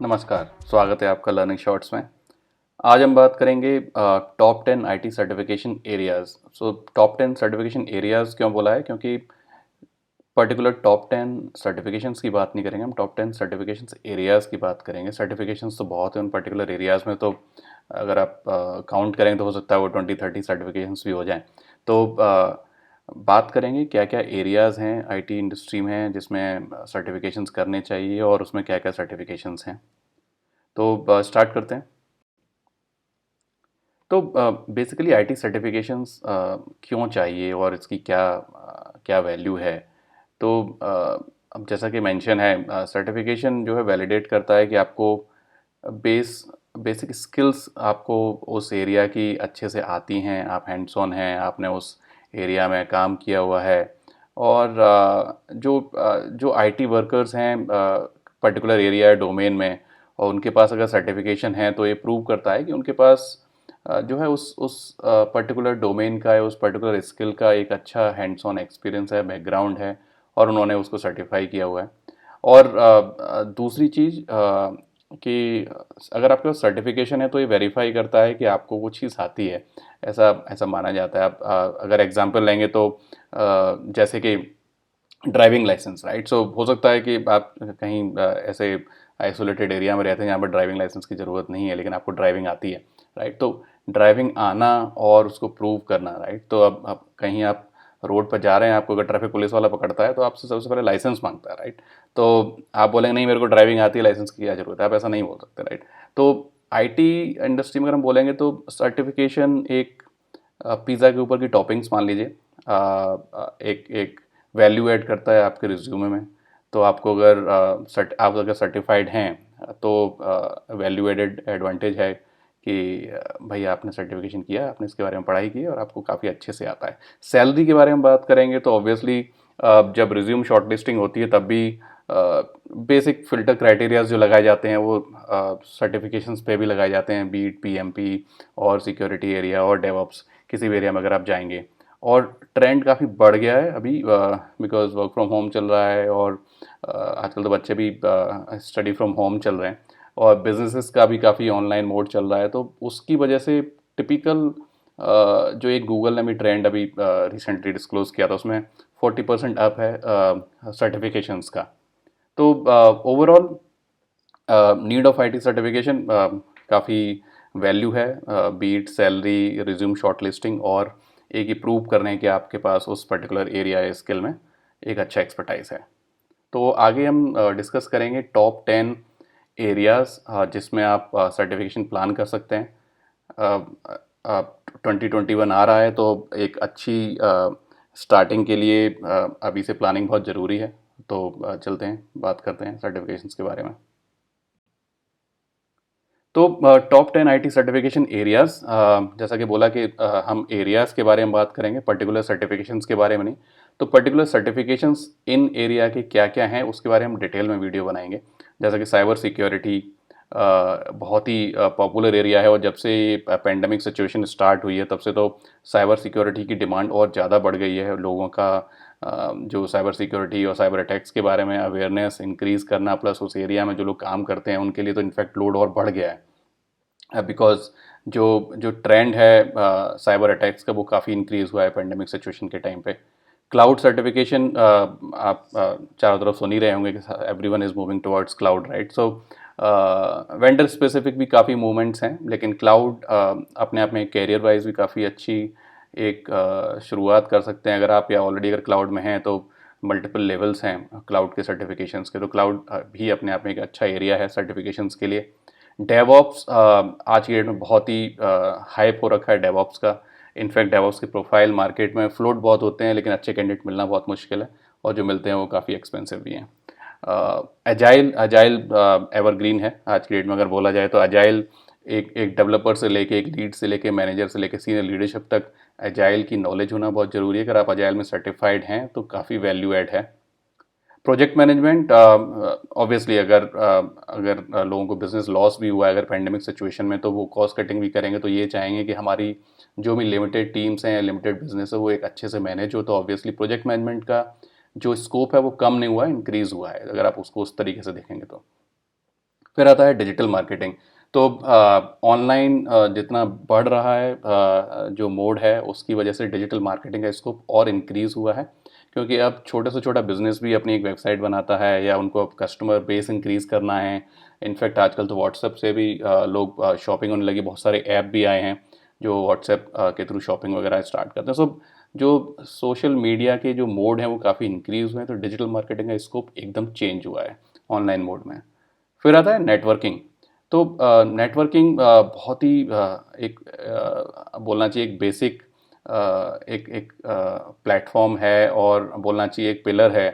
नमस्कार, स्वागत है आपका लर्निंग शॉर्ट्स में। आज हम बात करेंगे top 10 IT certification areas. So top 10 certification areas क्यों बोला है? क्योंकि पर्टिकुलर टॉप 10 सर्टिफिकेशंस की बात नहीं करेंगे, हम टॉप 10 सर्टिफिकेशंस एरियाज़ की बात करेंगे। सर्टिफिकेशंस तो बहुत हैं उन पर्टिकुलर एरियाज़ में, तो अगर आप काउंट करेंगे तो हो सकता है वो 20-30 सर्टिफिकेशंस भी हो जाएं। तो बात करेंगे क्या क्या एरियाज़ हैं आईटी इंडस्ट्री में जिसमें सर्टिफिकेशंस करने चाहिए और उसमें क्या क्या सर्टिफिकेशंस हैं। तो स्टार्ट करते हैं। तो बेसिकली आईटी सर्टिफिकेशंस क्यों चाहिए और इसकी क्या वैल्यू है? तो अब जैसा कि मेंशन है, सर्टिफिकेशन जो है वैलिडेट करता है कि आपको बेसिक स्किल्स आपको उस एरिया की अच्छे से आती हैं, आप हैंड्स ऑन हैं, आपने उस एरिया में काम किया हुआ है। और जो आईटी वर्कर्स हैं पर्टिकुलर एरिया डोमेन में, और उनके पास अगर सर्टिफिकेशन है तो ये प्रूव करता है कि उनके पास जो है उस पर्टिकुलर डोमेन का या उस पर्टिकुलर स्किल का एक अच्छा हैंड्स ऑन एक्सपीरियंस है, बैकग्राउंड है, और उन्होंने उसको सर्टिफाई किया हुआ है। और दूसरी चीज़ कि अगर आपके पास सर्टिफिकेशन है तो ये वेरीफाई करता है कि आपको वो चीज़ आती है, ऐसा ऐसा माना जाता है। आप अगर एग्जांपल लेंगे तो जैसे कि ड्राइविंग लाइसेंस, राइट? सो हो सकता है कि आप कहीं ऐसे आइसोलेटेड एरिया में रहते हैं जहाँ पर ड्राइविंग लाइसेंस की ज़रूरत नहीं है, लेकिन आपको ड्राइविंग आती है, राइट? तो ड्राइविंग आना और उसको प्रूव करना, राइट? तो अब कहीं आप रोड पर जा रहे हैं, आपको अगर ट्रैफिक पुलिस वाला पकड़ता है तो आपसे सबसे पहले लाइसेंस मांगता है, राइट? तो आप बोलेंगे नहीं, मेरे को ड्राइविंग आती है, लाइसेंस की क्या ज़रूरत है? आप ऐसा नहीं बोल सकते, राइट? तो आईटी इंडस्ट्री में अगर हम बोलेंगे तो सर्टिफिकेशन एक पिज़्ज़ा के ऊपर की टॉपिंग्स मान लीजिए, एक एक वैल्यू ऐड करता है आपके रिज्यूमे में। तो आपको अगर आप अगर सर्टिफाइड हैं तो वैल्यू एडेड एडवांटेज है कि भाई आपने सर्टिफिकेशन किया, आपने इसके बारे में पढ़ाई की और आपको काफ़ी अच्छे से आता है। सैलरी के बारे में बात करेंगे तो ऑब्वियसली जब रिज्यूम शॉर्टलिस्टिंग होती है तब भी बेसिक फिल्टर क्राइटेरियाज जो लगाए जाते हैं वो सर्टिफिकेशंस पे भी लगाए जाते हैं, बीट पीएमपी और सिक्योरिटी एरिया और डेवऑप्स, किसी भी एरिया में अगर आप जाएंगे। और ट्रेंड काफ़ी बढ़ गया है अभी, बिकॉज वर्क फ्रॉम होम चल रहा है, और आजकल तो बच्चे भी स्टडी फ्रॉम होम चल रहे हैं, और बिजनेसेस का भी काफ़ी ऑनलाइन मोड चल रहा है। तो उसकी वजह से टिपिकल जो एक गूगल ने भी ट्रेंड अभी रिसेंटली डिस्क्लोज किया था, उसमें 40% अप है सर्टिफिकेशंस का। तो overall need of IT certification काफ़ी वैल्यू है, बीट सैलरी, रिज्यूम शॉर्टलिस्टिंग, और एक ही प्रूव करने कि आपके पास उस पर्टिकुलर एरिया या स्किल में एक अच्छा एक्सपर्टाइज है। तो आगे हम डिस्कस करेंगे टॉप 10 एरियाज जिसमें आप सर्टिफिकेशन प्लान कर सकते हैं। 2021 आ रहा है तो एक अच्छी स्टार्टिंग के लिए अभी से प्लानिंग बहुत ज़रूरी है। तो चलते हैं, बात करते हैं सर्टिफिकेशंस के बारे में। तो टॉप 10 आईटी सर्टिफिकेशन एरियाज, जैसा कि बोला कि हम एरियाज के बारे में बात करेंगे, पर्टिकुलर सर्टिफिकेशंस के बारे में नहीं। तो पर्टिकुलर सर्टिफिकेशंस इन एरिया के क्या क्या हैं उसके बारे में हम डिटेल में वीडियो बनाएंगे। जैसा कि साइबर सिक्योरिटी बहुत ही पॉपुलर एरिया है, और जब से पेंडेमिक सिचुएशन स्टार्ट हुई है तब से तो साइबर सिक्योरिटी की डिमांड और ज़्यादा बढ़ गई है। लोगों का जो साइबर सिक्योरिटी और साइबर अटैक्स के बारे में अवेयरनेस इंक्रीज़ करना, प्लस उस एरिया में जो लोग काम करते हैं उनके लिए तो इनफैक्ट लोड और बढ़ गया है, बिकॉज जो जो ट्रेंड है साइबर अटैक्स का वो काफ़ी इंक्रीज़ हुआ है पेंडेमिक सिचुएशन के टाइम पे। क्लाउड सर्टिफिकेशन आप चारों तरफ सुन ही रहे होंगे कि everyone is moving towards cloud, right? So vendor specific भी काफ़ी मूवमेंट्स हैं, लेकिन क्लाउड अपने आप में कैरियर वाइज भी काफ़ी अच्छी एक शुरुआत कर सकते हैं अगर आप, या ऑलरेडी अगर क्लाउड में हैं तो मल्टीपल लेवल्स हैं क्लाउड के सर्टिफिकेशंस के। तो क्लाउड भी अपने आप में एक अच्छा एरिया है सर्टिफिकेशंस के लिए। डेवऑप्स आज की डेट में बहुत ही हाइप हो रखा है डेवऑप्स का। इनफैक्ट डेवऑप्स की प्रोफाइल मार्केट में फ्लोट बहुत होते हैं, लेकिन अच्छे कैंडिडेट मिलना बहुत मुश्किल है, और जो मिलते हैं वो काफ़ी एक्सपेंसिव भी हैं। एजाइल एजाइल एवरग्रीन है आज की डेट में। अगर बोला जाए तो एजाइल एक डेवलपर से लेके, एक लीड से लेके, मैनेजर से लेके सीनियर लीडरशिप तक एजाइल की नॉलेज होना बहुत ज़रूरी है। अगर आप एजाइल में सर्टिफाइड हैं तो काफ़ी वैल्यू ऐड है। प्रोजेक्ट मैनेजमेंट, ऑब्वियसली अगर लोगों को बिजनेस लॉस भी हुआ है अगर पेंडेमिक सिचुएशन में, तो वो कॉस्ट कटिंग भी करेंगे, तो ये चाहेंगे कि हमारी जो भी लिमिटेड टीम्स हैं, लिमिटेड बिजनेस है, वो एक अच्छे से मैनेज हो। तो ऑब्वियसली प्रोजेक्ट मैनेजमेंट का जो स्कोप है वो कम नहीं हुआ है, इंक्रीज़ हुआ है, अगर आप उसको उस तरीके से देखेंगे तो। फिर आता है डिजिटल मार्केटिंग। तो ऑनलाइन जितना बढ़ रहा है जो मोड है, उसकी वजह से डिजिटल मार्केटिंग का स्कोप और इंक्रीज़ हुआ है, क्योंकि अब छोटे से छोटा बिजनेस भी अपनी एक वेबसाइट बनाता है, या उनको अब कस्टमर बेस इंक्रीज़ करना है। इनफैक्ट आजकल तो व्हाट्सएप से भी लोग शॉपिंग होने लगी, बहुत सारे ऐप भी आए हैं जो व्हाट्सएप के थ्रू शॉपिंग वगैरह स्टार्ट करते हैं। सो जो सोशल मीडिया के जो मोड हैं वो काफ़ी इंक्रीज़ हुए हैं, तो डिजिटल मार्केटिंग का स्कोप एकदम चेंज हुआ है ऑनलाइन मोड में। फिर आता है नेटवर्किंग। तो नेटवर्किंग बहुत ही एक बोलना चाहिए एक बेसिक एक एक प्लेटफॉर्म है, और बोलना चाहिए एक पिलर है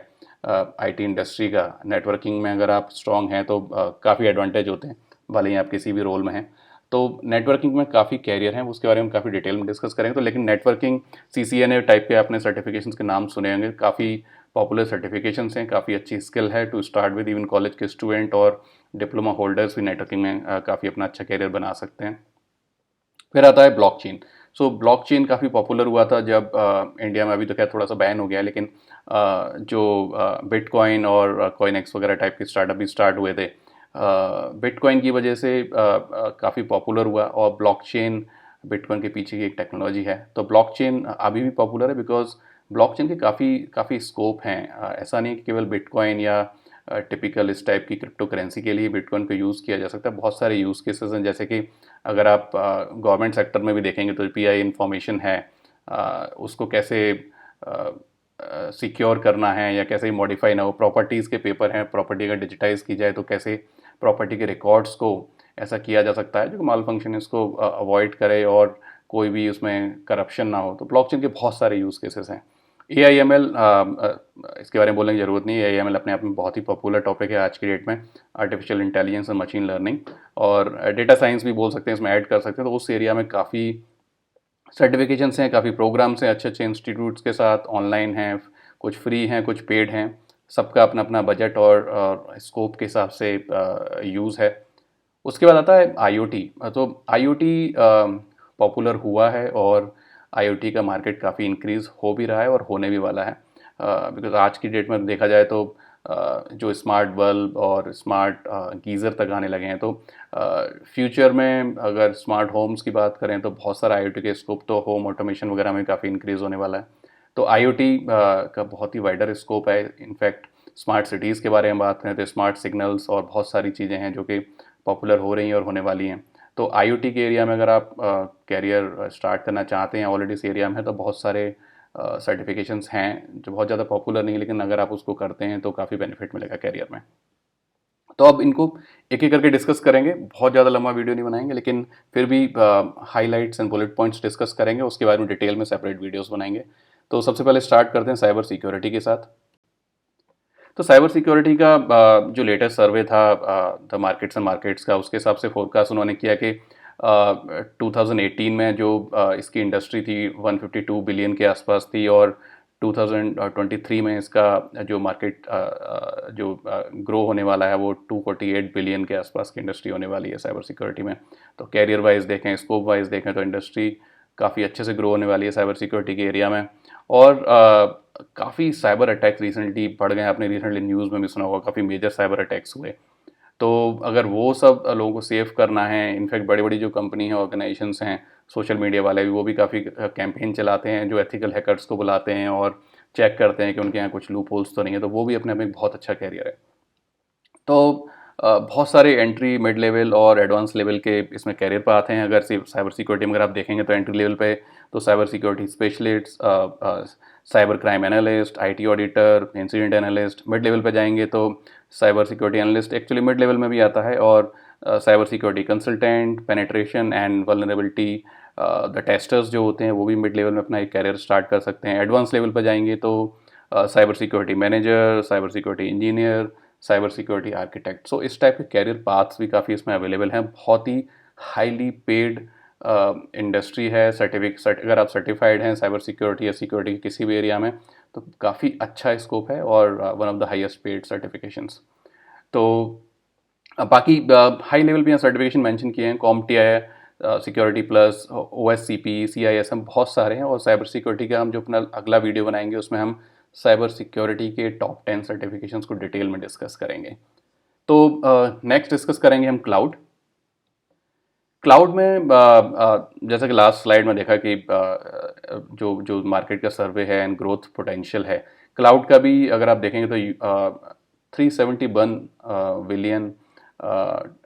आईटी इंडस्ट्री का। नेटवर्किंग में अगर आप स्ट्रांग हैं तो काफ़ी एडवांटेज होते हैं, भले ही आप किसी भी रोल में हैं। तो नेटवर्किंग में काफ़ी कैरियर हैं, उसके बारे में काफ़ी डिटेल में डिस्कस करेंगे। तो लेकिन नेटवर्किंग सीसीएनए टाइप के आपने सर्टिफिकेशंस के नाम सुने होंगे, काफ़ी पॉपुलर सर्टिफिकेशंस हैं, काफ़ी अच्छी स्किल है to start with. Even college के स्टूडेंट और डिप्लोमा होल्डर्स भी नेटवर्किंग में काफ़ी अपना अच्छा करियर बना सकते हैं। फिर आता है ब्लॉकचेन। सो ब्लॉकचेन काफ़ी पॉपुलर हुआ था जब इंडिया में, अभी तो खैर थोड़ा सा बैन हो गया है, लेकिन जो बिटकॉइन और कॉइनएक्स वगैरह टाइप के स्टार्टअप भी स्टार्ट हुए थे, बिटकॉइन की वजह से काफ़ी पॉपुलर हुआ। और ब्लॉकचेन बिटकॉइन के पीछे की एक टेक्नोलॉजी है, तो ब्लॉकचेन अभी भी पॉपुलर है, बिकॉज ब्लॉकचेन के काफ़ी काफ़ी स्कोप हैं। ऐसा नहीं है कि केवल बिटकॉइन या टिपिकल इस टाइप की क्रिप्टो करेंसी के लिए बिटकॉइन को यूज़ किया जा सकता है। बहुत सारे यूज़ केसेस हैं, जैसे कि अगर आप गवर्नमेंट सेक्टर में भी देखेंगे तो पीआई इंफॉर्मेशन है, उसको कैसे सिक्योर करना है या कैसे मॉडिफाई ना हो। प्रॉपर्टीज़ के पेपर हैं, प्रॉपर्टी अगर डिजिटाइज की जाए तो कैसे प्रॉपर्टी के रिकॉर्ड्स को ऐसा किया जा सकता है जो माल फंक्शन इसको अवॉइड करे और कोई भी उसमें करप्शन ना हो। तो ब्लॉकचेन के बहुत सारे यूज़ केसेस हैं। ए आई एम एल, इसके बारे में बोलने की ज़रूरत नहीं है। ए आई एम एल अपने आप में बहुत ही पॉपुलर टॉपिक है आज की डेट में। आर्टिफिशियल इंटेलिजेंस और मशीन लर्निंग और डेटा साइंस भी बोल सकते हैं, इसमें ऐड कर सकते हैं। तो उस एरिया में काफ़ी सर्टिफिकेशंस हैं, काफ़ी प्रोग्राम्स हैं अच्छे अच्छे इंस्टीट्यूट्स के साथ, ऑनलाइन हैं, कुछ फ्री हैं, कुछ पेड हैं। सबका अपना अपना बजट और स्कोप के हिसाब से यूज़ है। उसके बाद आता है आईओटी। तो आईओटी पॉपुलर हुआ है, और आईओटी का मार्केट काफ़ी इंक्रीज़ हो भी रहा है और होने भी वाला है, बिकॉज आज की डेट में देखा जाए तो जो स्मार्ट बल्ब और स्मार्ट गीज़र तक आने लगे हैं। तो फ्यूचर में अगर स्मार्ट होम्स की बात करें तो बहुत सारा आईओटी के स्कोप तो होम ऑटोमेशन वगैरह में काफ़ी इंक्रीज़ होने वाला है। तो आईओटी का बहुत ही वाइडर स्कोप है। इनफैक्ट स्मार्ट सिटीज़ के बारे में बात करें तो स्मार्ट सिग्नल्स और बहुत सारी चीज़ें हैं जो कि पॉपुलर हो रही हैं और होने वाली हैं। तो आईओटी के एरिया में अगर आप कैरियर स्टार्ट करना चाहते हैं, ऑलरेडी इस एरिया में है, तो बहुत सारे सर्टिफिकेशंस हैं जो बहुत ज़्यादा पॉपुलर नहीं, लेकिन अगर आप उसको करते हैं तो काफ़ी बेनिफिट मिलेगा कैरियर में। तो अब इनको एक एक करके डिस्कस करेंगे, बहुत ज़्यादा लंबा वीडियो नहीं बनाएंगे, लेकिन फिर भी highlights and bullet points discuss करेंगे, उसके बारे में डिटेल में सेपरेट वीडियोस बनाएंगे। तो सबसे पहले स्टार्ट करते हैं साइबर सिक्योरिटी के साथ। तो साइबर सिक्योरिटी का जो लेटेस्ट सर्वे था द मार्केट्स एंड मार्केट्स का, उसके हिसाब से फोरकास्ट उन्होंने किया कि 2018 में जो इसकी इंडस्ट्री थी 152 बिलियन के आसपास थी, और 2023 में इसका जो मार्केट जो ग्रो होने वाला है वो 248 बिलियन के आसपास की इंडस्ट्री होने वाली है साइबर सिक्योरिटी में। तो कैरियर वाइज देखें, स्कोप वाइज देखें, तो इंडस्ट्री काफ़ी अच्छे से ग्रो होने वाली है साइबर सिक्योरिटी के एरिया में। और काफ़ी साइबर अटैक्स रिसेंटली बढ़ गए हैं, आपने रिसेंटली न्यूज़ में भी सुना होगा, काफ़ी मेजर साइबर अटैक्स हुए। तो अगर वो सब लोगों को सेव करना है, इनफैक्ट बड़ी बड़ी जो कंपनी हैं, ऑर्गेनाइजेशंस हैं, सोशल मीडिया वाले भी, वो भी काफ़ी कैंपेन चलाते हैं जो एथिकल हैकर्स को बुलाते हैं और चेक करते हैं कि उनके यहाँ कुछ लूप होल्स तो नहीं है। तो वो भी अपने आप में एक बहुत अच्छा कैरियर है। तो बहुत सारे एंट्री, मिड लेवल और एडवांस लेवल के इसमें कैरियर पर आते हैं। अगर साइबर सिक्योरिटी में अगर आप देखेंगे तो एंट्री लेवल पे तो cyber security specialist, cyber crime analyst, IT auditor, incident analyst. Mid level पे जाएंगे तो cyber security analyst actually mid level में भी आता है, और cyber security consultant, penetration and vulnerability the testers जो होते हैं वो भी मिड लेवल में अपना एक कैरियर स्टार्ट कर सकते हैं। एडवांस लेवल पर जाएंगे तो cyber security manager, cyber security engineer, cyber security architect. So इस टाइप के कैरियर पाथ्स भी काफ़ी इसमें अवेलेबल हैं। बहुत ही हाईली पेड इंडस्ट्री है। अगर आप सर्टिफाइड हैं साइबर सिक्योरिटी या सिक्योरिटी के किसी भी एरिया में तो काफ़ी अच्छा स्कोप है, और one of the highest paid certifications. तो बाकी हाई लेवल भी यहाँ सर्टिफिकेशन मेंशन किए हैं, कॉम्प्टिया है, security plus, O S C P, C I S M, बहुत सारे हैं। और साइबर सिक्योरिटी का हम जो अपना अगला वीडियो बनाएंगे उसमें हम साइबर सिक्योरिटी के टॉप 10 सर्टिफिकेशंस को डिटेल में डिस्कस करेंगे। तो नेक्स्ट डिस्कस करेंगे हम क्लाउड। क्लाउड में जैसा कि लास्ट स्लाइड में देखा कि जो जो मार्केट का सर्वे है एंड ग्रोथ पोटेंशियल है, क्लाउड का भी अगर आप देखेंगे तो 371 बिलियन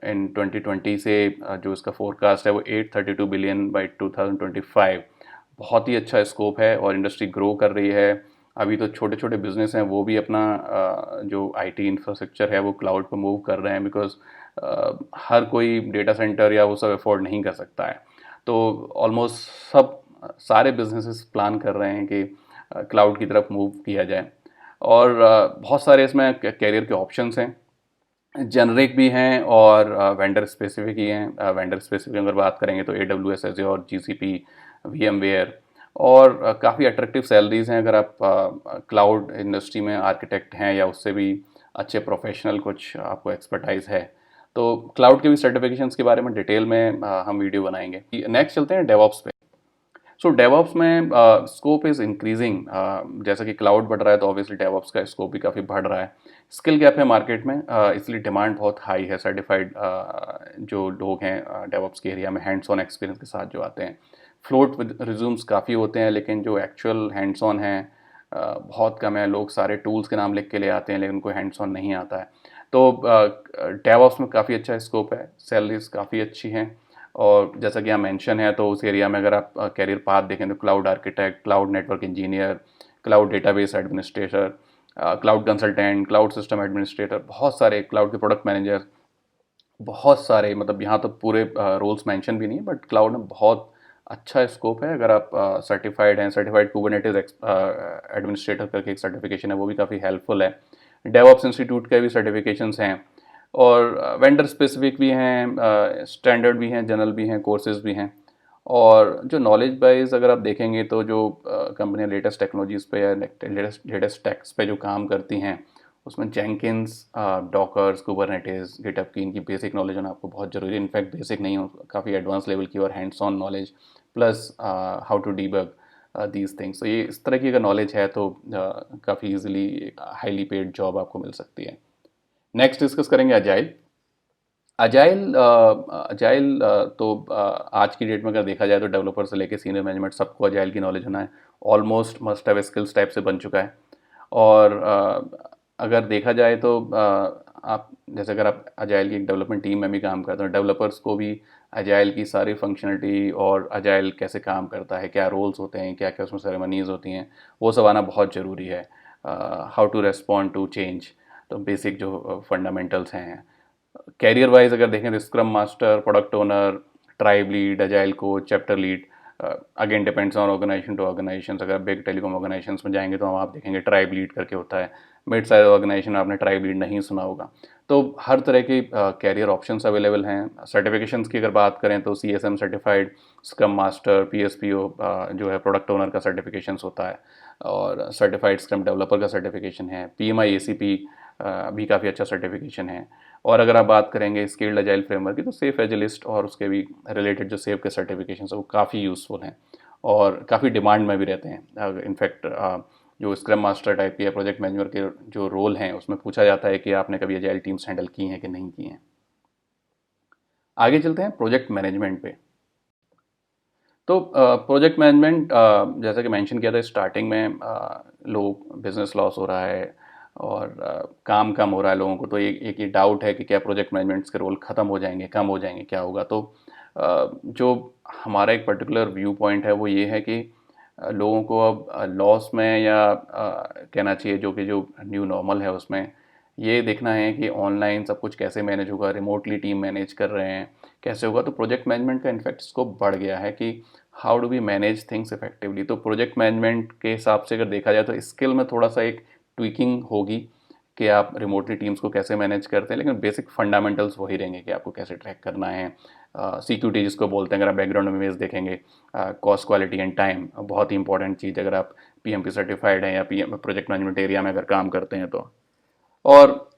इन 2020 से जो इसका फोरकास्ट है वो 832 बिलियन बाय 2025। बहुत ही अच्छा स्कोप है और इंडस्ट्री ग्रो कर रही है। अभी तो छोटे छोटे बिजनेस हैं वो भी अपना जो आईटी इंफ्रास्ट्रक्चर है वो क्लाउड पर मूव कर रहे हैं, बिकॉज हर कोई डेटा सेंटर या वो सब अफोर्ड नहीं कर सकता है। तो ऑलमोस्ट सब सारे बिजनेसेस प्लान कर रहे हैं कि क्लाउड की तरफ मूव किया जाए। और बहुत सारे इसमें कैरियर के ऑप्शंस हैं, जेनरिक भी हैं और वेंडर स्पेसिफिक ही हैं। वेंडर स्पेसिफिक अगर बात करेंगे तो AWS, Azure, GCP, VMware, और काफ़ी अट्रैक्टिव सैलरीज हैं अगर आप क्लाउड इंडस्ट्री में आर्किटेक्ट हैं या उससे भी अच्छे प्रोफेशनल कुछ आपको एक्सपर्टाइज है। तो क्लाउड के भी सर्टिफिकेशंस के बारे में डिटेल में हम वीडियो बनाएंगे। नेक्स्ट चलते हैं डेवऑप्स पे। सो डेवऑप्स में स्कोप इज़ इंक्रीजिंग। जैसा कि क्लाउड बढ़ रहा है तो ऑब्वियसली डेवऑप्स का स्कोप भी काफ़ी बढ़ रहा है। स्किल गैप है मार्केट में, इसलिए डिमांड बहुत हाई है। सर्टिफाइड जो लोग हैं डेवऑप्स के एरिया में हैंड्स ऑन एक्सपीरियंस के साथ जो आते हैं, फ्लोट रिज्यूम्स काफ़ी होते हैं लेकिन जो एक्चुअल हैंड्स ऑन हैं बहुत कम है। लोग सारे टूल्स के नाम लिख के ले आते हैं लेकिन उनको हैंड्स ऑन नहीं आता है। तो डेवऑप्स में काफ़ी अच्छा स्कोप है, सैलरीज काफ़ी अच्छी हैं। और जैसा कि यहाँ मेंशन है तो उस एरिया में अगर आप कैरियर पाथ देखें तो cloud architect, cloud network engineer, cloud database administrator, cloud consultant, cloud system administrator, बहुत सारे क्लाउड के प्रोडक्ट मैनेजर, बहुत सारे, मतलब यहाँ तो पूरे रोल्स मेंशन भी नहीं है, बट क्लाउड में बहुत अच्छा स्कोप है। अगर आप सर्टिफाइड हैं, सर्टिफाइड कुबरनेटिस एडमिनिस्ट्रेटर करके एक सर्टिफिकेशन है वो भी काफ़ी हेल्पफुल है। डेवऑप्स इंस्टीट्यूट के भी सर्टिफिकेशंस हैं और वेंडर स्पेसिफिक भी हैं, स्टैंडर्ड भी हैं, जनरल भी हैं, कोर्सेज भी हैं। और जो नॉलेज वाइज अगर आप देखेंगे तो जो कंपनियां लेटेस्ट टेक्नोलॉजीज़ पे या लेटेस्ट टेक्स पे जो काम करती हैं उसमें जेंकिन्स, डॉकर्स, कुबरनेटिस, गिटहब की इनकी बेसिक नॉलेज होना आपको बहुत ज़रूरी है। इनफैक्ट बेसिक नहीं हो, काफ़ी एडवांस लेवल की और hands on knowledge plus how to debug these things. तो ये इस तरह की अगर नॉलेज है तो काफ़ी इजीली हाईली पेड जॉब आपको मिल सकती है। नेक्स्ट डिस्कस करेंगे अजाइल। अजाइल तो आज की डेट में अगर देखा जाए तो डेवलपर से लेके सीनियर मैनेजमेंट सबको अजाइल की नॉलेज होना है, almost must have skills type से बन चुका है। और अगर देखा जाए तो आप जैसे अगर आप अजाइल की एक डेवलपमेंट टीम में भी काम करते हो, डेवलपर्स को भी अजाइल की सारी फंक्शनलिटी और अजाइल कैसे काम करता है, क्या रोल्स होते हैं, क्या क्या उसमें सेरेमनीज होती हैं, वो सब आना बहुत ज़रूरी है। How to respond to change, तो बेसिक जो फंडामेंटल्स हैं। कैरियर वाइज अगर देखें तो scrum master, product owner, tribe lead, agile coach, chapter lead, again depends on organisation to organisation. अगर बिग टेलीकॉम ऑर्गेनाइजेशन में जाएंगे तो हम आप देखेंगे ट्राइब लीड करके होता है। मिड साइज ऑर्गेनाइजेशन आपने ट्राइब लीड नहीं सुना होगा। तो हर तरह के कैरियर ऑप्शंस अवेलेबल हैं। सर्टिफिकेशंस की अगर बात करें तो CSM certified, scrum master, PSPO जो है प्रोडक्ट ओनर का सर्टिफिकेशंस होता है, और सर्टिफाइड स्क्रम डेवलपर का सर्टिफिकेशन है। PMI ACP भी काफ़ी अच्छा सर्टिफिकेशन है। और अगर आप बात करेंगे स्किल्ड अजाइल फ्रेमवर्क की तो सेफ एजिलिस्ट और उसके भी रिलेटेड जो सेफ के सर्टिफिकेशन है वो काफ़ी यूज़फुल हैं और काफ़ी डिमांड में भी रहते हैं। इनफैक्ट जो स्क्रम मास्टर टाइप की या प्रोजेक्ट मैनेजर के जो रोल हैं उसमें पूछा जाता है कि आपने कभी अजाइल टीम्स हैंडल की हैं कि नहीं की हैं। आगे चलते हैं प्रोजेक्ट मैनेजमेंट पे। तो प्रोजेक्ट मैनेजमेंट जैसा कि मेंशन किया था स्टार्टिंग में, लोग बिजनेस लॉस हो रहा है और काम कम हो रहा है लोगों को, तो एक ये डाउट है कि क्या प्रोजेक्ट मैनेजमेंट्स के रोल ख़त्म हो जाएंगे, कम हो जाएंगे, क्या होगा। तो जो हमारा एक पर्टिकुलर व्यू पॉइंट है वो ये है कि लोगों को अब लॉस में या कहना चाहिए जो कि जो न्यू नॉर्मल है उसमें ये देखना है कि ऑनलाइन सब कुछ कैसे मैनेज होगा, रिमोटली टीम मैनेज कर रहे हैं कैसे होगा। तो प्रोजेक्ट मैनेजमेंट का इनफैक्ट स्कोप बढ़ गया है कि how do we manage things effectively. तो प्रोजेक्ट मैनेजमेंट के हिसाब से अगर देखा जाए तो स्किल में थोड़ा सा एक ट्विकिंग होगी कि आप रिमोटली टीम्स को कैसे मैनेज करते हैं, लेकिन बेसिक फंडामेंटल्स वही रहेंगे कि आपको कैसे ट्रैक करना है। CQT जिसको बोलते हैं, अगर आप बैकग्राउंड में इमेज देखेंगे, कॉस्ट, क्वालिटी एंड टाइम, बहुत ही इंपॉर्टेंट चीज़ अगर आप PMP सर्टिफाइड हैं या PM प्रोजेक्ट मैनेजमेंट एरिया में अगर काम करते हैं तो। और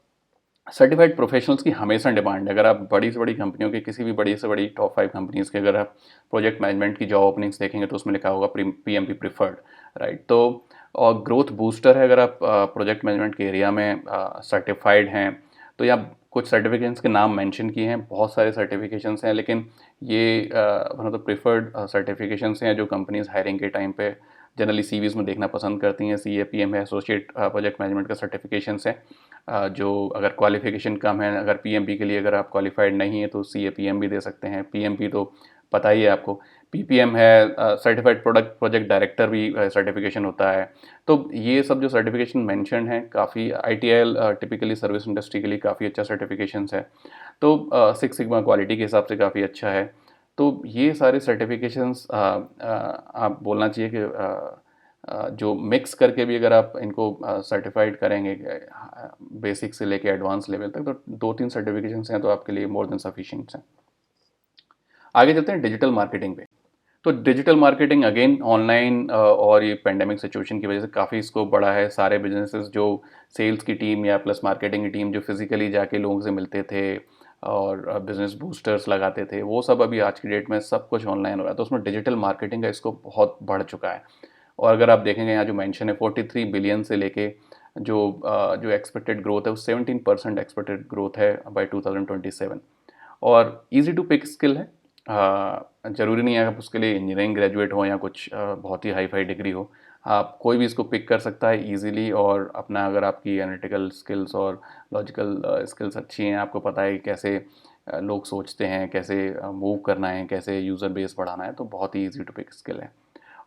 सर्टिफाइड प्रोफेशनल्स की हमेशा डिमांड है। अगर आप बड़ी से बड़ी कंपनियों के किसी भी बड़ी से बड़ी टॉप 5 कंपनीज़ के अगर आप प्रोजेक्ट मैनेजमेंट की जॉब ओपनिंग्स देखेंगे तो उसमें लिखा होगा PMP प्रिफर्ड, राइट। तो और ग्रोथ बूस्टर है अगर आप प्रोजेक्ट मैनेजमेंट के एरिया में सर्टिफाइड हैं तो या कुछ सर्टिफिकेशंस के नाम मेंशन किए हैं, बहुत सारे सर्टिफिकेशंस हैं, लेकिन ये one of the preferred certifications हैं जो कंपनीज हायरिंग के टाइम पे जनरली सीवीज में देखना पसंद करती हैं। CAPM है, एसोसिएट प्रोजेक्ट मैनेजमेंट का सर्टिफिकेशंस है, जो अगर क्वालिफिकेशन कम है, अगर PMP के लिए अगर आप क्वालिफाइड नहीं है तो CAPM भी दे सकते हैं। PMP तो पता ही है आपको। PPM है, सर्टिफाइड प्रोडक्ट प्रोजेक्ट डायरेक्टर भी सर्टिफिकेशन होता है। तो ये सब जो सर्टिफिकेशन मेंशन है काफ़ी ITIL टिपिकली सर्विस इंडस्ट्री के लिए काफ़ी अच्छा सर्टिफिकेशंस है। तो सिक्स सिग्मा क्वालिटी के हिसाब से काफ़ी अच्छा है। तो ये सारे सर्टिफिकेशंस आप बोलना चाहिए कि जो मिक्स करके भी अगर आप इनको सर्टिफाइड करेंगे बेसिक से लेके एडवांस लेवल तक, तो 2-3 सर्टिफिकेशंस हैं तो आपके लिए मोर देन सफिशिएंट हैं। आगे चलते हैं डिजिटल मार्केटिंग पे। तो डिजिटल मार्केटिंग अगेन ऑनलाइन और ये पेंडेमिक सिचुएशन की वजह से काफ़ी स्कोप बढ़ा है। सारे बिजनेसेस जो सेल्स की टीम या प्लस मार्केटिंग की टीम जो फिजिकली जाके लोगों से मिलते थे और बिजनेस बूस्टर्स लगाते थे, वो सब अभी आज की डेट में सब कुछ ऑनलाइन हो रहा है। तो उसमें डिजिटल मार्केटिंग का स्कोप बहुत बढ़ चुका है। और अगर आप देखेंगे यहाँ जो मेंशन है 43 बिलियन से लेके जो एक्सपेक्टेड ग्रोथ है वो 17% एक्सपेक्टेड ग्रोथ है बाय 2027। और इजी टू पिक स्किल है। ज़रूरी नहीं है आप उसके लिए इंजीनियरिंग ग्रेजुएट हो या कुछ बहुत ही हाई फाई डिग्री हो। आप कोई भी इसको पिक कर सकता है इजीली। और अपना अगर आपकी एनालिटिकल स्किल्स और लॉजिकल स्किल्स अच्छी हैं, आपको पता है कि कैसे लोग सोचते हैं, कैसे मूव करना है, कैसे यूज़र बेस बढ़ाना है, तो बहुत ही ईजी टू पिक स्किल है।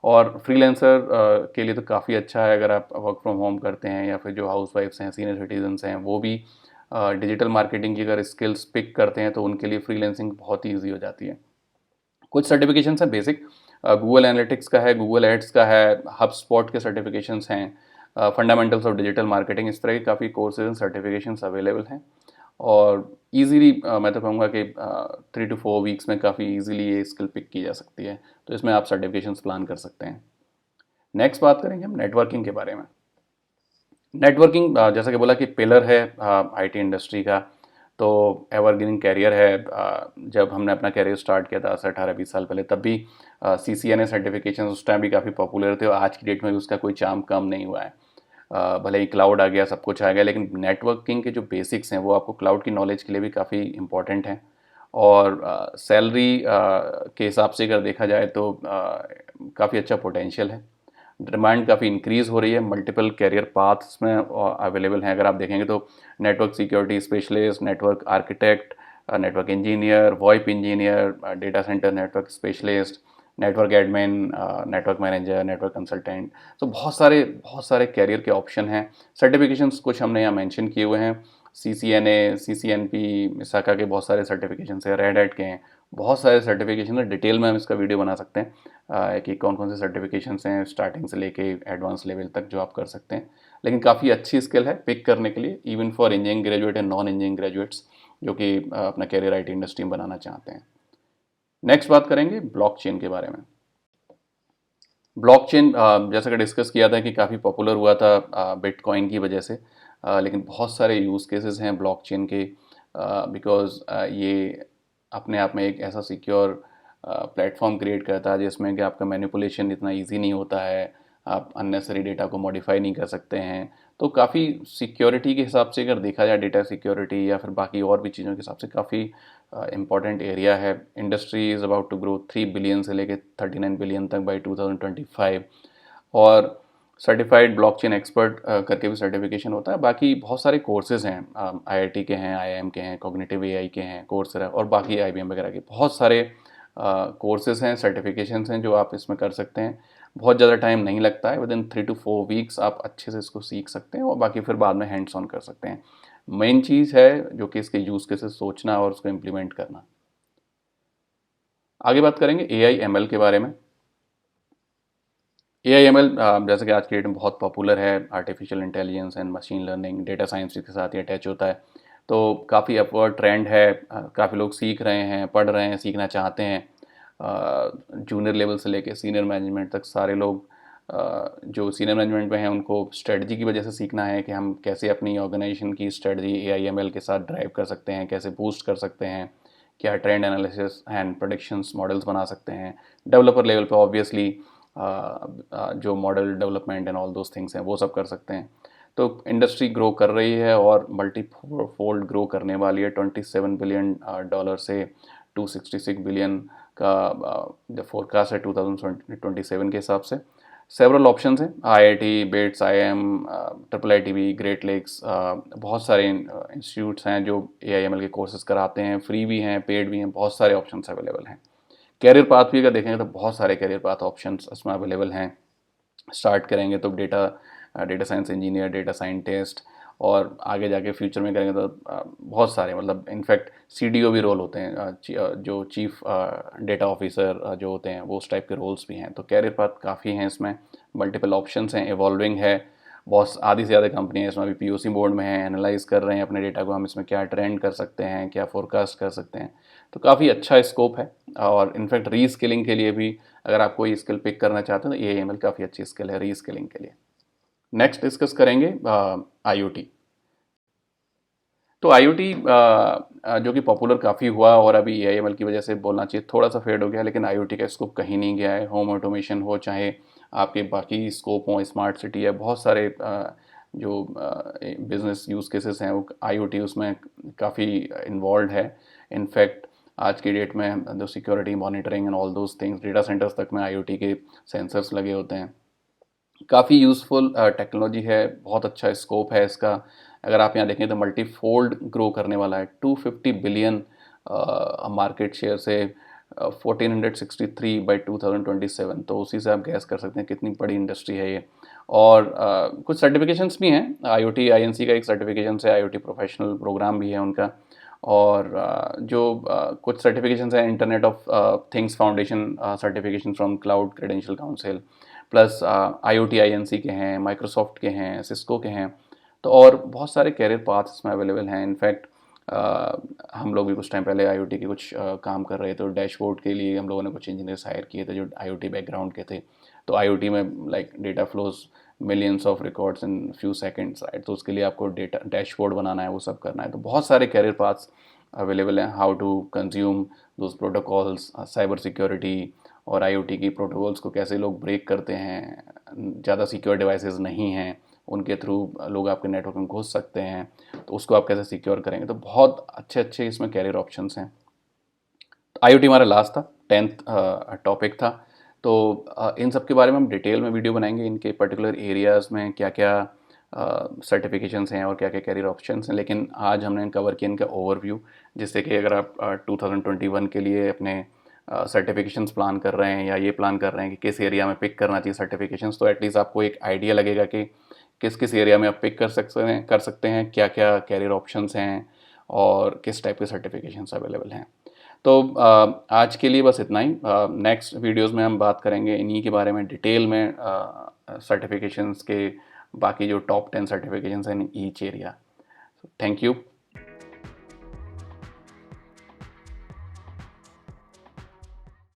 और फ्रीलांसर के लिए तो काफ़ी अच्छा है। अगर आप वर्क फ्रॉम होम करते हैं या फिर जो हाउस वाइफ्स हैं, सीनियर सिटीजन्स हैं, वो भी डिजिटल मार्केटिंग की अगर स्किल्स पिक करते हैं तो उनके लिए फ्रीलांसिंग बहुत ही ईजी हो जाती है। कुछ सर्टिफिकेशंस हैं बेसिक, गूगल एनालिटिक्स का है, गूगल एड्स का है, हब स्पॉट के सर्टिफिकेशंस हैं, फंडामेंटल्स ऑफ डिजिटल मार्केटिंग, इस तरह के काफ़ी कोर्सेज एंड सर्टिफिकेशंस अवेलेबल हैं। और ईजीली मैं तो कहूँगा कि 3 to 4 वीक्स में काफ़ी ईजीली ये स्किल पिक की जा सकती है। तो इसमें आप सर्टिफिकेशंस प्लान कर सकते हैं। नेक्स्ट बात करेंगे हम नेटवर्किंग के बारे में। नेटवर्किंग जैसा कि बोला कि पिलर है IT इंडस्ट्री का। तो एवरग्रीन कैरियर है। जब हमने अपना कैरियर स्टार्ट किया था 18-20 साल पहले, तब भी CCNA सर्टिफिकेशन उस टाइम भी काफ़ी पॉपुलर थे और आज की डेट में भी उसका कोई चार्म कम नहीं हुआ है। भले ही क्लाउड आ गया, सब कुछ आ गया, लेकिन नेटवर्किंग के जो बेसिक्स हैं वो आपको क्लाउड की नॉलेज के लिए भी काफ़ी इम्पोर्टेंट हैं। और सैलरी के हिसाब से अगर देखा जाए तो काफ़ी अच्छा पोटेंशियल है। डिमांड काफ़ी इंक्रीज़ हो रही है, मल्टीपल कैरियर पाथ्स में अवेलेबल हैं। अगर आप देखेंगे तो network security specialist, network architect, network engineer, VoIP engineer, data centre network specialist, network admin, network manager, network consultant. तो बहुत सारे कैरियर के ऑप्शन हैं। सर्टिफिकेशंस कुछ हमने यहाँ मेंशन किए हुए हैं। CCNA, CCNP, मिसाका के बहुत सारे सर्टिफिकेशंस हैं, रेड हैट के हैं, बहुत सारे सर्टिफिकेशन है। डिटेल में हम इसका वीडियो बना सकते हैं कि कौन कौन से सर्टिफिकेशंस हैं स्टार्टिंग से लेके एडवांस लेवल तक जो आप कर सकते हैं। लेकिन काफ़ी अच्छी स्किल है पिक करने के लिए, even for engineering graduate and non engineering graduates जो कि अपना कैरियर IT इंडस्ट्री में बनाना चाहते हैं। नेक्स्ट बात करेंगे ब्लॉकचेन के बारे में। ब्लॉकचेन जैसा कि डिस्कस किया था कि काफ़ी पॉपुलर हुआ था बिटकॉइन की वजह से, लेकिन बहुत सारे यूज़ केसेस हैं ब्लॉकचेन के, बिकॉज ये अपने आप में एक ऐसा सिक्योर प्लेटफॉर्म क्रिएट करता है जिसमें कि आपका मैनिपुलेशन इतना इजी नहीं होता है, आप अननेसरी डेटा को मॉडिफाई नहीं कर सकते हैं। तो काफ़ी सिक्योरिटी के हिसाब से अगर देखा जाए, डेटा सिक्योरिटी या फिर बाकी और भी चीज़ों के हिसाब से काफ़ी इम्पॉर्टेंट एरिया है। Industry is about to grow 3 billion से लेके 39 बिलियन तक बाई 2025। और सर्टिफाइड ब्लॉकचेन एक्सपर्ट करके भी सर्टिफिकेशन होता है। बाकी बहुत सारे कोर्सेज हैं, IIT के हैं, IIM के हैं, कॉग्निटिव AI के हैं, कोर्सेरा और बाकी IBM वगैरह के बहुत सारे कोर्सेज हैं, सर्टिफिकेशंस हैं जो आप इसमें कर सकते हैं। बहुत ज़्यादा टाइम नहीं लगता है, विदिन 3 to 4 वीक्स आप अच्छे से इसको सीख सकते हैं और बाकी फिर बाद में हैंड्स ऑन कर सकते हैं। मेन चीज़ है जो कि इसके यूज़ केसेस सोचना और उसको इम्प्लीमेंट करना। आगे बात करेंगे AI/ML के बारे में। AI/ML जैसे कि आज की डेट में बहुत पॉपुलर है। Artificial intelligence and machine learning, data science के साथ ये अटैच होता है। तो काफ़ी अपवर्ड ट्रेंड है, काफ़ी लोग सीख रहे हैं, पढ़ रहे हैं, सीखना चाहते हैं। जूनियर लेवल से लेके सीनियर मैनेजमेंट तक सारे लोग जो सीनियर मैनेजमेंट में हैं उनको स्ट्रेटजी की वजह से सीखना है कि हम कैसे अपनी ऑर्गेनाइजेशन की स्ट्रेटजी AI/ML के साथ ड्राइव कर सकते हैं, कैसे बूस्ट कर सकते हैं, क्या trend analysis and predictions models बना सकते हैं। डेवलपर लेवल पे ऑब्वियसली जो model development and all those things हैं वो सब कर सकते हैं। तो इंडस्ट्री ग्रो कर रही है और मल्टी फोल्ड ग्रो करने वाली है, $27 बिलियन से 266 बिलियन का जो फोरकास्ट है 2027 के हिसाब से। सेवरल ऑप्शंस हैं, IIT, BITS, IIM, triple ITB, Great Lakes, बहुत सारे इंस्टीट्यूट्स हैं जो एआईएमएल के कोर्सेज कराते हैं, फ्री भी हैं, पेड भी हैं, बहुत सारे ऑप्शंस अवेलेबल हैं। कैरियर पाथ भी अगर देखेंगे तो बहुत सारे कैरियर पाथ ऑप्शंस इसमें अवेलेबल हैं। स्टार्ट करेंगे तो data science engineer, data scientist, और आगे जाके फ्यूचर में करेंगे तो बहुत सारे, मतलब इनफैक्ट सीडीओ भी रोल होते हैं, जो चीफ डेटा ऑफिसर जो होते हैं वो उस टाइप के रोल्स भी हैं। तो कैरियर पाथ काफ़ी हैं इसमें, मल्टीपल ऑप्शंस हैं, इवॉल्विंग है। बहुत आधी से ज़्यादा कंपनियाँ इसमें अभी पीओसी बोर्ड में हैं, एनालाइज कर रहे हैं अपने डेटा को, हम इसमें क्या ट्रेंड कर सकते हैं, क्या फोरकास्ट कर सकते हैं। तो काफ़ी अच्छा स्कोप है, और इनफैक्ट री स्किलिंग के लिए भी अगर आप कोई स्किल पिक करना चाहते हैं तो एआईएमएल काफ़ी अच्छी स्किल है री स्किलिंग के लिए। नेक्स्ट डिस्कस करेंगे आईओटी। तो आईओटी जो कि पॉपुलर काफ़ी हुआ और अभी एआईएमएल की वजह से बोलना चाहिए थोड़ा सा फेड हो गया, लेकिन आईओटी का स्कोप कहीं नहीं गया है। होम ऑटोमेशन हो, चाहे आपके बाकी स्कोप हों, स्मार्ट सिटी है, बहुत सारे जो बिजनेस यूज़ केसेस हैं वो आईओटी उसमें काफ़ी इन्वॉल्व है। इनफैक्ट आज की डेट में जो security monitoring and all those things, data centres तक में आईओटी के सेंसर्स लगे होते हैं। काफ़ी यूज़फुल टेक्नोलॉजी है, बहुत अच्छा स्कोप है इसका। अगर आप यहाँ देखें तो मल्टी फोल्ड ग्रो करने वाला है, 250 बिलियन मार्केट शेयर से 1463 बाई 2027। तो उसी से आप गैस कर सकते हैं कितनी बड़ी इंडस्ट्री है ये। और कुछ सर्टिफिकेशंस भी हैं, आईओटी आईएनसी का एक सर्टिफिकेशन है, आईओटी प्रोफेशनल प्रोग्राम भी है उनका, और कुछ सर्टिफिकेशंस हैं, internet of things foundation certification from cloud credential council, plus IoT INC के हैं, माइक्रोसॉफ्ट के हैं, सिस्को के हैं। तो और बहुत सारे कैरियर पाथ्स इसमें अवेलेबल हैं। इनफैक्ट हम लोग भी कुछ टाइम पहले आईओटी के कुछ काम कर रहे थे, तो डैशबोर्ड के लिए हम लोगों ने कुछ इंजीनियर्स हायर किए थे जो आईओटी बैकग्राउंड के थे। तो आईओटी में like data flows millions of records in few seconds, right, तो उसके लिए आपको डेटा डैशबोर्ड बनाना है, वो सब करना है। तो बहुत सारे कैरियर पाथ्स अवेलेबल हैं, how to consume those protocols, cyber security और आईओटी की प्रोटोकॉल्स को कैसे लोग ब्रेक करते हैं, ज़्यादा सिक्योर डिवाइसेस नहीं हैं उनके थ्रू लोग आपके नेटवर्क में घुस सकते हैं, तो उसको आप कैसे सिक्योर करेंगे। तो बहुत अच्छे अच्छे इसमें कैरियर ऑप्शंस हैं। तो आईओटी हमारा लास्ट था, 10th टॉपिक था। तो इन सब के बारे में हम डिटेल में वीडियो बनाएंगे, इनके पर्टिकुलर एरियाज़ में क्या क्या सर्टिफिकेशंस हैं और क्या क्या कैरियर ऑप्शंस हैं। लेकिन आज हमने कवर किया इनका ओवरव्यू, जिससे कि अगर आप 2021 के लिए अपने सर्टिफिकेशंस प्लान कर रहे हैं या ये प्लान कर रहे हैं कि किस एरिया में पिक करना चाहिए सर्टिफिकेशंस, तो एटलीस्ट आपको एक आइडिया लगेगा कि किस किस एरिया में आप पिक कर सकते हैं, क्या क्या कैरियर ऑप्शंस हैं और किस टाइप के सर्टिफिकेशंस अवेलेबल हैं। तो आज के लिए बस इतना ही। नेक्स्ट वीडियोस में हम बात करेंगे इन्हीं के बारे में डिटेल में, सर्टिफिकेशंस के बाकी जो टॉप 10 सर्टिफिकेशंस हैं in each area. Thank you.